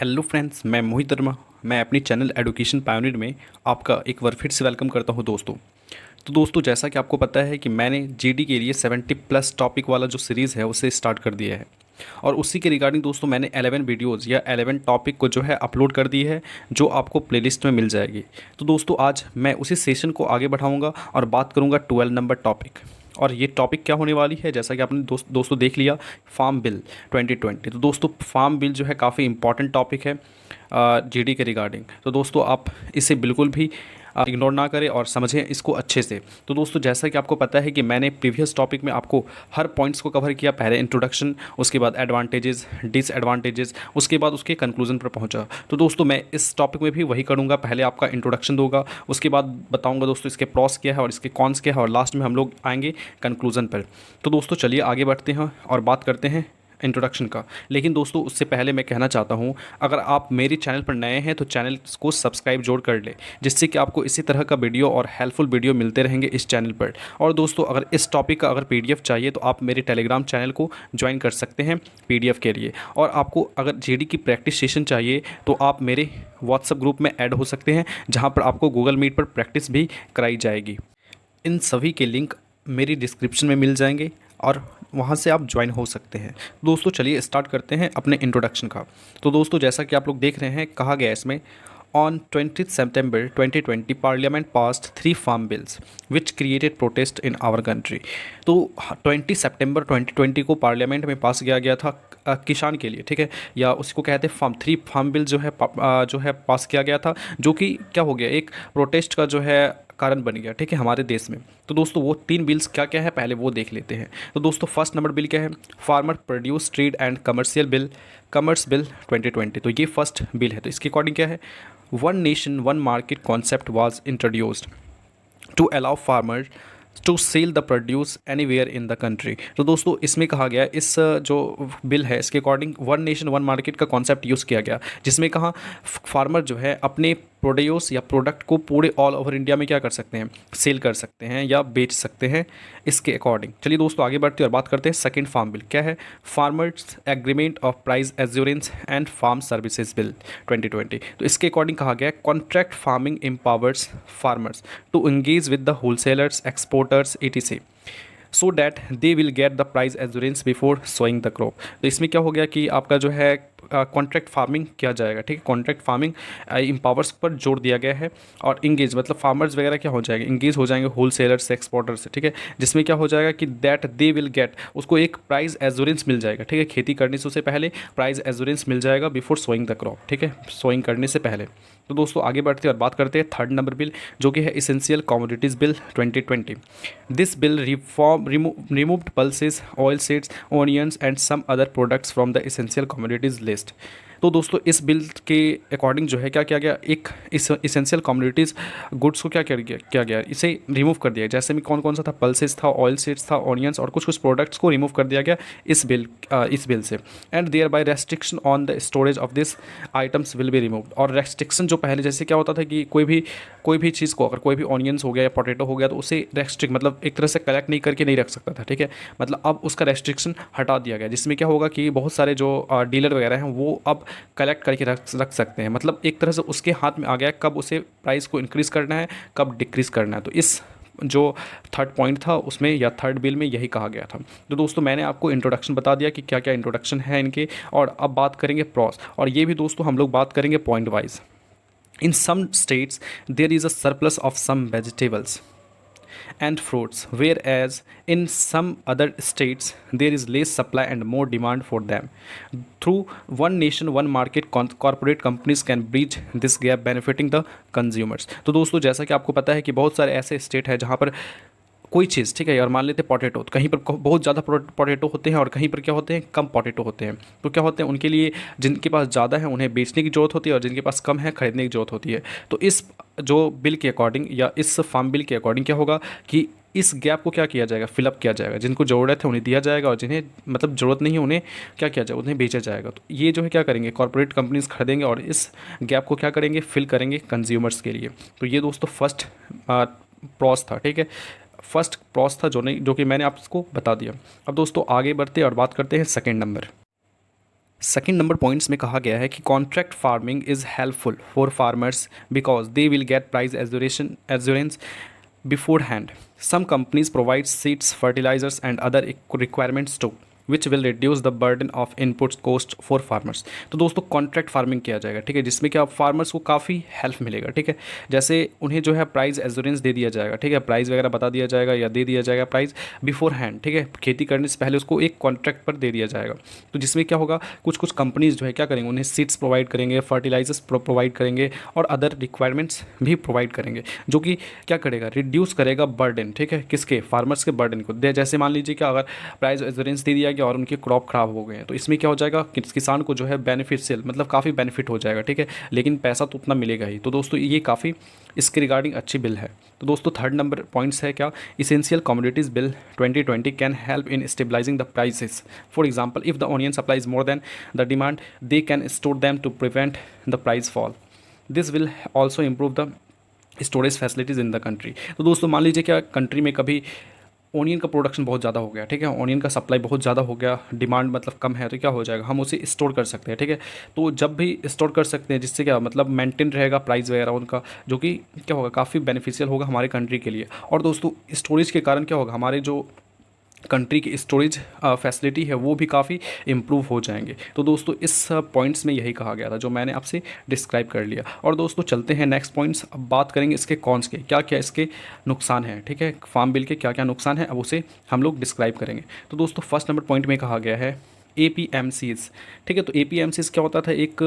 Hello friends, मैं मोहित वर्मा। मैं अपनी चैनल एडुकेशन पायोनियर में आपका एक बार फिर से वेलकम करता हूं दोस्तों। तो दोस्तों, जैसा कि आपको पता है कि मैंने जीडी के लिए 70 प्लस टॉपिक वाला जो सीरीज़ है उसे स्टार्ट कर दिया है। और उसी के रिगार्डिंग दोस्तों मैंने 11 वीडियोज़ या 11 टॉपिक को जो है अपलोड कर दी है, जो आपको प्लेलिस्ट में मिल जाएगी। तो दोस्तों आज मैं उसी सेशन को आगे बढ़ाऊँगा और बात करूँगा 12 नंबर टॉपिक। और ये टॉपिक क्या होने वाली है, जैसा कि आपने दोस्तों देख लिया, फार्म बिल 2020। तो दोस्तों फार्म बिल जो है काफ़ी इंपॉर्टेंट टॉपिक है जीडी के रिगार्डिंग। तो दोस्तों आप इसे बिल्कुल भी इग्नोर ना करें और समझें इसको अच्छे से। तो दोस्तों जैसा कि आपको पता है कि मैंने प्रीवियस टॉपिक में आपको हर पॉइंट्स को कवर किया। पहले इंट्रोडक्शन, उसके बाद एडवांटेजेस, डिसएडवांटेजेस, उसके बाद उसके कंक्लूजन पर पहुंचा। तो दोस्तों मैं इस टॉपिक में भी वही करूंगा। पहले आपका इंट्रोडक्शन दूंगा, उसके बाद बताऊंगा दोस्तों इसके प्रॉस क्या है और इसके कॉन्स क्या है, और लास्ट में हम लोग आएंगे कंक्लूजन पर। तो दोस्तों चलिए आगे बढ़ते हैं और बात करते हैं इंट्रोडक्शन का। लेकिन दोस्तों उससे पहले मैं कहना चाहता हूं, अगर आप मेरे चैनल पर नए हैं तो चैनल को सब्सक्राइब जोड़ कर ले, जिससे कि आपको इसी तरह का वीडियो और हेल्पफुल वीडियो मिलते रहेंगे इस चैनल पर। और दोस्तों अगर इस टॉपिक का अगर पीडीएफ चाहिए तो आप मेरे टेलीग्राम चैनल को ज्वाइन कर सकते हैं पीडीएफ के लिए। और आपको अगर जीडी की प्रैक्टिस सेशन चाहिए तो आप मेरे व्हाट्सएप ग्रुप में ऐड हो सकते हैं, जहाँ पर आपको गूगल मीट पर प्रैक्टिस भी कराई जाएगी। इन सभी के लिंक मेरी डिस्क्रिप्शन में मिल जाएंगे और वहाँ से आप ज्वाइन हो सकते हैं। दोस्तों चलिए स्टार्ट करते हैं अपने इंट्रोडक्शन का। तो दोस्तों जैसा कि आप लोग देख रहे हैं, कहा गया इसमें, on 20 September 2020 parliament passed 3 farm bills which created protest in our country. तो 20 सितंबर 2020 को पार्लियामेंट में पास किया गया था किसान के लिए, ठीक है, या उसको कहते हैं फार्म बिल जो है पास किया गया था, जो कि क्या हो गया, एक प्रोटेस्ट का जो है कारण बन गया, ठीक है, हमारे देश में। तो दोस्तों वो 3 बिल्स क्या क्या है पहले वो देख लेते हैं। तो दोस्तों फर्स्ट नंबर बिल क्या है, farmer produce trade and commercial bill, commerce bill 2020। तो ये फर्स्ट बिल है। तो इसके अकॉर्डिंग क्या है, one nation one market concept was introduced to allow farmer to sell the produce anywhere in the country. तो दोस्तों इसमें कहा गया, इस जो बिल है इसके according one nation one market का कॉन्सेप्ट यूज़ किया गया, जिसमें कहा फार्मर जो है अपने प्रोड्यूस या प्रोडक्ट को पूरे ऑल ओवर इंडिया में क्या कर सकते हैं, सेल कर सकते हैं या बेच सकते हैं इसके अकॉर्डिंग। चलिए दोस्तों आगे बढ़ते हैं और बात करते हैं सेकंड फार्म बिल क्या है, farmers agreement of price assurance and farm services bill 2020। तो इसके अकॉर्डिंग कहा गया, contract farming empowers farmers to engage with the wholesalers, exporters etc, so that they will get the price assurance before sowing the crop. तो इसमें क्या हो गया कि आपका जो है कॉन्ट्रैक्ट फार्मिंग किया जाएगा, ठीक है, कॉन्ट्रैक्ट फार्मिंग एम्पावर्स पर जोड़ दिया गया है। और इंगेज मतलब फार्मर्स वगैरह क्या हो जाएंगे, इंगेज हो जाएंगे होलसेलर्स से, एक्सपोर्टर्स से, ठीक है, जिसमें क्या हो जाएगा कि दैट दे विल गेट, उसको एक प्राइस एश्योरेंस मिल जाएगा, ठीक है, खेती करने से उससे पहले प्राइस एश्योरेंस मिल जाएगा बिफोर सोइंग द क्रॉप, ठीक है, सोइंग करने से पहले। तो दोस्तों आगे बढ़ते हैं और बात करते हैं थर्ड नंबर बिल, जो कि है essential commodities bill 2020। This bill removed pulses, oil seeds, onions and some other products from the essential commodities list। तो दोस्तों इस बिल के अकॉर्डिंग जो है क्या किया गया, एक इसेंशियल कमोडिटीज़ गुड्स को क्या किया गया, इसे रिमूव कर दिया। जैसे में कौन कौन सा था, पल्सेस था, ऑयल सीड्स था, ऑनियंस और कुछ कुछ प्रोडक्ट्स को रिमूव कर दिया गया इस बिल से। And thereby restriction on the storage of this items will be removed. और रेस्ट्रिक्शन जो पहले जैसे क्या होता था कि कोई भी चीज़ को, अगर कोई भी ऑनियंस हो गया या पोटैटो हो गया, तो उसे रेस्ट्रिक्ट मतलब एक तरह से कलेक्ट नहीं करके नहीं रख सकता था, ठीक है, मतलब अब उसका रेस्ट्रिक्शन हटा दिया गया, जिसमें क्या होगा कि बहुत सारे जो डीलर वगैरह हैं वो अब कलेक्ट करके रख सकते हैं। मतलब एक तरह से उसके हाथ में आ गया कब उसे प्राइस को इंक्रीज़ करना है, कब डिक्रीज़ करना है। तो इस जो थर्ड पॉइंट था उसमें या थर्ड बिल में यही कहा गया था। तो दोस्तों मैंने आपको इंट्रोडक्शन बता दिया कि क्या क्या इंट्रोडक्शन है इनके, और अब बात करेंगे प्रॉस। और ये भी दोस्तों हम लोग बात करेंगे point wise. In some states, there is a surplus of some vegetables and fruits, whereas in some other states there is less supply and more demand for them. Through one nation one market, corporate companies can bridge this gap benefiting the consumers। तो दोस्तों जैसा कि आपको पता है कि बहुत सारे ऐसे स्टेट है जहाँ पर कोई चीज़, ठीक है, और मान लेते हैं पोटैटो, तो कहीं पर बहुत ज़्यादा पोटैटो होते हैं और कहीं पर क्या होते हैं, कम पोटैटो होते हैं। तो क्या होते हैं, उनके लिए जिनके पास ज़्यादा है उन्हें बेचने की ज़रूरत होती है और जिनके पास कम है खरीदने की ज़रूरत होती है। तो इस जो बिल के अकॉर्डिंग या इस फार्म बिल के अकॉर्डिंग क्या होगा कि इस गैप को क्या किया जाएगा, फिलअप किया जाएगा। जिनको ज़रूरत है उन्हें दिया जाएगा और जिन्हें मतलब ज़रूरत नहीं है उन्हें क्या किया जाएगा, उन्हें बेचा जाएगा। तो ये जो है क्या करेंगे, कॉर्पोरेट कंपनीज खरीदेंगे और इस गैप को क्या करेंगे, फिल करेंगे कंज्यूमर्स के लिए। तो ये दोस्तों फर्स्ट प्रॉस था, ठीक है, फर्स्ट प्रॉस था जो कि मैंने आपको बता दिया। अब दोस्तों आगे बढ़ते और बात करते हैं second number. Second number points में कहा गया है कि contract farming is helpful for farmers because they will gate price assurance beforehand. Some companies provide seeds, fertilizers, and other requirements too, which will reduce the burden of input cost for farmers. तो दोस्तों contract farming किया जाएगा, ठीक है, जिसमें क्या farmers को काफ़ी हेल्प मिलेगा, ठीक है। जैसे उन्हें जो है प्राइस एश्योरेंस दे दिया जाएगा, ठीक है, प्राइस वगैरह बता दिया जाएगा या दे दिया जाएगा प्राइस बिफोर हैंड, ठीक है, खेती करने से पहले उसको एक कॉन्ट्रैक्ट पर दे दिया जाएगा। तो जिसमें क्या होगा, कुछ कुछ कंपनीज जो है क्या करेंगे, उन्हें सीड्स प्रोवाइड करेंगे, फर्टिलाइजर्स प्रोवाइड करेंगे और अदर रिक्वायरमेंट्स भी प्रोवाइड करेंगे, जो कि क्या करेगा, रिड्यूस करेगा बर्डन, ठीक है, किसके, फार्मर्स के बर्डन को। जैसे मान लीजिए कि अगर प्राइस एश्योरेंस दे दिया गया और उनकी क्रॉप खराब हो गए हैं, तो इसमें क्या हो जाएगा, किसान को जो है बेनिफिशियल मतलब काफ़ी बेनिफिट हो जाएगा, ठीक है, लेकिन पैसा तो उतना मिलेगा ही। तो दोस्तों ये काफ़ी इसके रिगार्डिंग अच्छी बिल है। तो दोस्तों थर्ड नंबर पॉइंट्स है क्या, essential commodities bill 2020 can help in stabilising the prices. For example, if the onion supply is more than the demand, they can store them to prevent the price fall. This will also improve the storage facilities in the country. तो दोस्तों मान लीजिए क्या country में कभी onion का production बहुत ज़्यादा हो गया, ठीक है, ओनियन का सप्लाई बहुत ज़्यादा हो गया, डिमांड मतलब कम है, तो क्या हो जाएगा, हम उसे स्टोर कर सकते हैं, ठीक है। तो जब भी स्टोर कर सकते हैं, जिससे क्या मतलब मेंटेन रहेगा प्राइस वगैरह उनका, जो कि क्या होगा, काफ़ी बेनिफिशियल होगा हमारे कंट्री के लिए। और दोस्तों स्टोरेज के कारण क्या होगा, हमारे जो कंट्री की स्टोरेज फैसिलिटी है वो भी काफ़ी इम्प्रूव हो जाएंगे। तो दोस्तों इस पॉइंट्स में यही कहा गया था जो मैंने आपसे डिस्क्राइब कर लिया। और दोस्तों चलते हैं नेक्स्ट पॉइंट्स, अब बात करेंगे इसके कॉन्स के, क्या क्या इसके नुकसान हैं, ठीक है, फार्म बिल के क्या क्या नुकसान हैं, अब उसे हम लोग डिस्क्राइब करेंगे। तो दोस्तों फर्स्ट नंबर पॉइंट में कहा गया है APMCs, ठीक है। तो APMCs क्या होता था, एक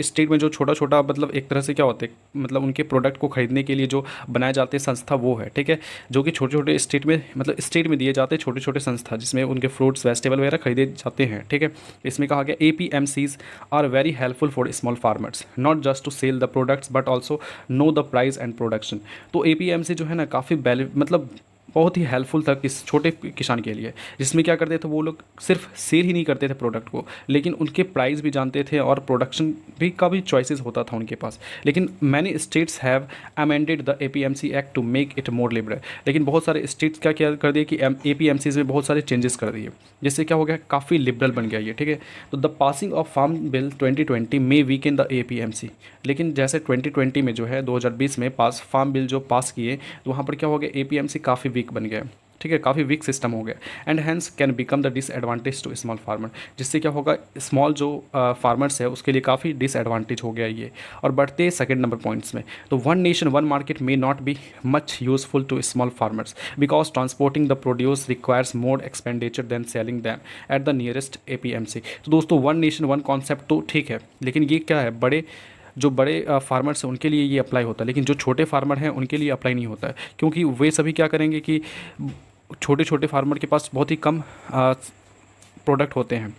स्टेट में जो छोटा छोटा मतलब एक तरह से क्या होते हैं, मतलब उनके प्रोडक्ट को खरीदने के लिए जो बनाए जाते हैं संस्था, वो है, ठीक है, जो कि छोटे छोटे स्टेट में मतलब स्टेट में दिए जाते हैं छोटे छोटे संस्था, जिसमें उनके फ्रूट्स वेजिटेबल वगैरह खरीदे जाते हैं, ठीक है। इसमें कहा गया APMCs are very helpful for small farmers, not just to sell the products but also know the price and production. तो APMC जो है ना काफ़ी मतलब बहुत ही हेल्पफुल था किस छोटे किसान के लिए, जिसमें क्या करते थे वो लोग, सिर्फ सेल ही नहीं करते थे प्रोडक्ट को, लेकिन उनके प्राइस भी जानते थे और प्रोडक्शन भी का भी चॉइसेस होता था उनके पास। लेकिन many states have amended the APMC act to make it more liberal. लेकिन बहुत सारे स्टेट्स क्या क्या कर दिए कि APMCs में बहुत सारे चेंजेस कर दिए, जिससे क्या हो गया, काफ़ी लिबरल बन गया ये, ठीक है। तो the passing of farm bill 2020 में वीकेन द APMC। लेकिन जैसे 2020 में जो है 2020 में पास फार्म बिल जो पास किए, तो वहाँ पर क्या हो गया, APMC काफ़ी वीक बन गया, ठीक है, काफ़ी वीक सिस्टम हो गया, and hence can become the disadvantage to small farmer. जिससे क्या होगा, स्मॉल जो फार्मर्स है उसके लिए काफ़ी डिसएडवांटेज हो गया ये। और बढ़ते सेकंड नंबर पॉइंट्स में, तो one nation one market may not be much useful to small farmers because transporting the produce requires more expenditure than selling them at the nearest APMC। तो दोस्तों वन नेशन वन कॉन्सेप्ट तो ठीक है, लेकिन ये क्या है, जो बड़े फार्मर्स हैं उनके लिए ये अप्लाई होता है, लेकिन जो छोटे फार्मर हैं उनके लिए अप्लाई नहीं होता है, क्योंकि वे सभी क्या करेंगे कि छोटे छोटे फार्मर के पास बहुत ही कम प्रोडक्ट होते हैं,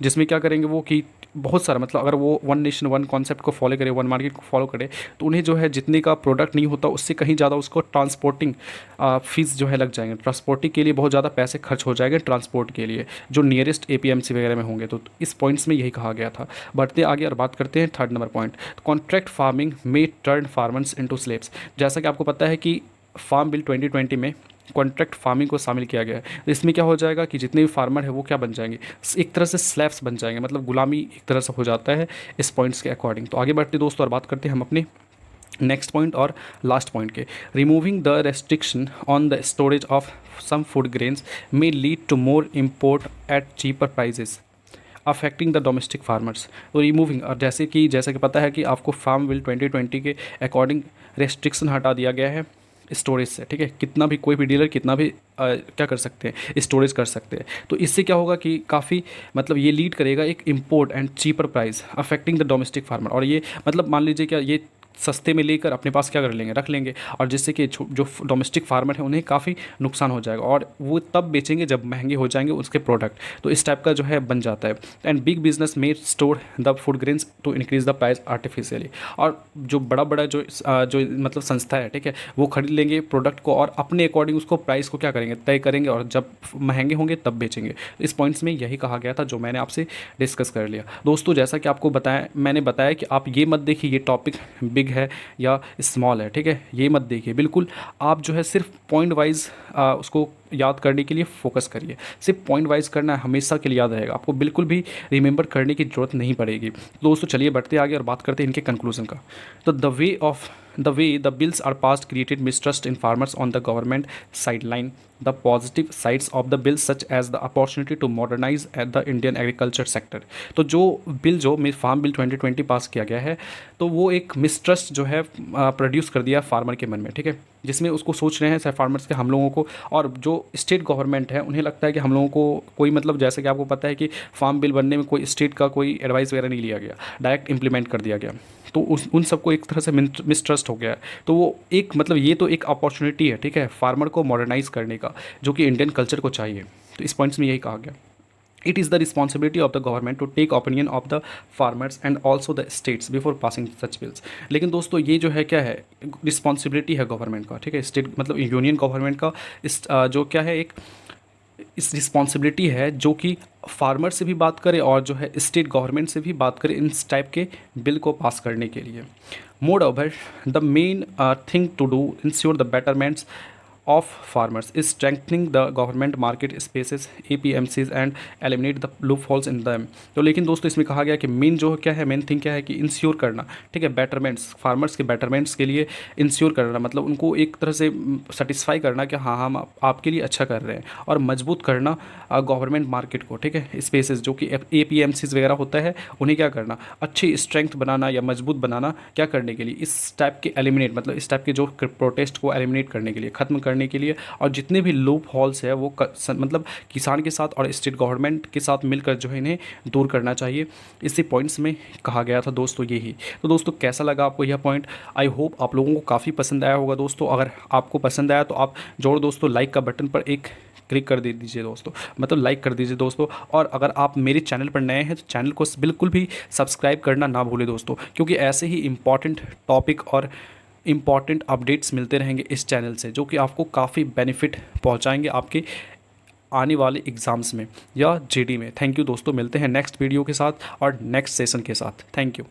जिसमें क्या करेंगे वो कि बहुत सारा मतलब अगर वो वन नेशन वन कॉन्सेप्ट को फॉलो करे, वन मार्केट को फॉलो करे, तो उन्हें जो है जितने का प्रोडक्ट नहीं होता उससे कहीं ज़्यादा उसको ट्रांसपोर्टिंग फीस जो है लग जाएंगे, ट्रांसपोर्टिंग के लिए बहुत ज़्यादा पैसे खर्च हो जाएंगे ट्रांसपोर्ट के लिए, जो नियरेस्ट APMC वगैरह में होंगे। तो इस पॉइंट्स में यही कहा गया था। बढ़ते आगे और बात करते हैं third number point, contract farming में टर्न फार्मर्स इनटू स्लेव्स। जैसा कि आपको पता है कि फार्म बिल 2020 में कॉन्ट्रैक्ट फार्मिंग को शामिल किया गया है। तो इसमें क्या हो जाएगा कि जितने भी फार्मर है वो क्या बन जाएंगे, एक तरह से स्लैब्स बन जाएंगे, मतलब गुलामी एक तरह से हो जाता है इस पॉइंट्स के अकॉर्डिंग। तो आगे बढ़ते दोस्तों और बात करते हैं हम अपने नेक्स्ट पॉइंट और लास्ट पॉइंट के, removing the restriction on the storage of some food grains may lead to more import at cheaper prices affecting the domestic farmers. तो रिमूविंग, और जैसे कि पता है कि आपको फार्म बिल 2020 के अकॉर्डिंग रेस्ट्रिक्शन हटा दिया गया है स्टोरेज से, ठीक है, कितना भी कोई भी डीलर कितना भी क्या कर सकते हैं, स्टोरेज कर सकते हैं। तो इससे क्या होगा कि काफ़ी मतलब ये लीड करेगा एक import and cheaper price affecting the domestic farmer. और ये मतलब मान लीजिए क्या ये सस्ते में लेकर अपने पास क्या कर लेंगे, रख लेंगे, और जिससे कि जो डोमेस्टिक फार्मर हैं उन्हें काफ़ी नुकसान हो जाएगा, और वो तब बेचेंगे जब महंगे हो जाएंगे उसके प्रोडक्ट। तो इस टाइप का जो है बन जाता है। And big businessmen store the food grains to increase the price artificially. और जो बड़ा बड़ा जो मतलब संस्था है, ठीक है, वो खरीद लेंगे प्रोडक्ट को और अपने अकॉर्डिंग उसको प्राइस को क्या करेंगे, तय करेंगे, और जब महंगे होंगे तब बेचेंगे। इस पॉइंट्स में यही कहा गया था जो मैंने आपसे डिस्कस कर लिया। दोस्तों जैसा कि आपको मैंने बताया कि आप ये मत देखिए ये टॉपिक बिग है या स्मॉल है, ठीक है, ये मत देखिए, बिल्कुल आप जो है सिर्फ पॉइंट वाइज उसको याद करने के लिए फोकस करिए, सिर्फ पॉइंट वाइज करना है, हमेशा के लिए याद रहेगा, आपको बिल्कुल भी रिमेंबर करने की ज़रूरत नहीं पड़ेगी। दोस्तों चलिए बढ़ते आगे और बात करते हैं इनके कंक्लूजन का। तो the way the bills are passed created mistrust in farmers on the government sideline. The positive sides of the bill such as the opportunity to modernize at the Indian agriculture sector. तो जो bill जो farm bill 2020 पास किया गया है, तो वो एक mistrust जो है प्रोड्यूस कर दिया फार्मर के मन में, ठीक है, जिसमें उसको सोच रहे हैं फार्मर्स के हम लोगों को, और जो स्टेट गवर्नमेंट है उन्हें लगता है कि हम लोगों को कोई मतलब, जैसे कि आपको पता है कि फार्म बिल बनने में कोई स्टेट का कोई एडवाइस वगैरह नहीं लिया गया, डायरेक्ट इम्प्लीमेंट कर दिया गया, तो उन सबको एक तरह से मिसट्रस्ट हो गया है। तो वो एक मतलब ये तो एक अपॉर्चुनिटी है, ठीक है, फार्मर को मॉडर्नाइज करने का, जो कि इंडियन कल्चर को चाहिए। तो इस पॉइंट्स में यही कहा गया। It is the responsibility of the government to take opinion of the farmers and also the states before passing such bills. लेकिन दोस्तों ये जो है क्या है, रिस्पॉन्सिबिलिटी है गवर्नमेंट का, ठीक है, स्टेट मतलब यूनियन गवर्नमेंट का, इस जो क्या है एक इस रिस्पॉन्सिबिलिटी है जो कि फार्मर से भी बात करे और जो है स्टेट गवर्नमेंट से भी बात करे इन टाइप के बिल को पास करने के लिए। Moreover the main thing to do ensure the betterments of farmers is strengthening the government market spaces APMCs and eliminate the loopholes in them। तो लेकिन दोस्तों इसमें कहा गया कि मेन जो क्या है, मेन थिंग क्या है कि इंश्योर करना, ठीक है, बेटरमेंट्स, फार्मर्स के बेटरमेंट्स के लिए इंश्योर करना, मतलब उनको एक तरह से सेटिस्फाई करना कि हाँ हम आपके लिए अच्छा कर रहे हैं, और मजबूत करना गवर्नमेंट मार्केट को, ठीक है, स्पेसेस जो कि APMCs वगैरह होता है उन्हें क्या करना, अच्छी स्ट्रेंथ बनाना या मजबूत बनाना, क्या करने के लिए, इस टाइप के एलिमिनेट मतलब इस टाइप के जो प्रोटेस्ट को एलिमिनेट करने के लिए, ख़त्म करने के लिए, और जितने भी लूप हॉल्स है वो मतलब किसान के साथ और स्टेट गवर्नमेंट के साथ मिलकर जो है इन्हें दूर करना चाहिए। इसी पॉइंट्स में कहा गया था दोस्तों यही। तो दोस्तों कैसा लगा आपको यह पॉइंट? आई होप आप लोगों को काफ़ी पसंद आया होगा दोस्तों। अगर आपको पसंद आया तो आप जोड़ दोस्तों लाइक का बटन पर एक क्लिक कर दीजिए दोस्तों, मतलब लाइक कर दीजिए दोस्तों। और अगर आप मेरे चैनल पर नए हैं तो चैनल को बिल्कुल भी सब्सक्राइब करना ना भूलें दोस्तों, क्योंकि ऐसे ही इंपॉर्टेंट टॉपिक और इम्पॉर्टेंट अपडेट्स मिलते रहेंगे इस चैनल से, जो कि आपको काफ़ी बेनिफिट पहुंचाएंगे आपके आने वाले एग्ज़ाम्स में या जीडी में। थैंक यू दोस्तों, मिलते हैं नेक्स्ट वीडियो के साथ और नेक्स्ट सेशन के साथ। Thank you.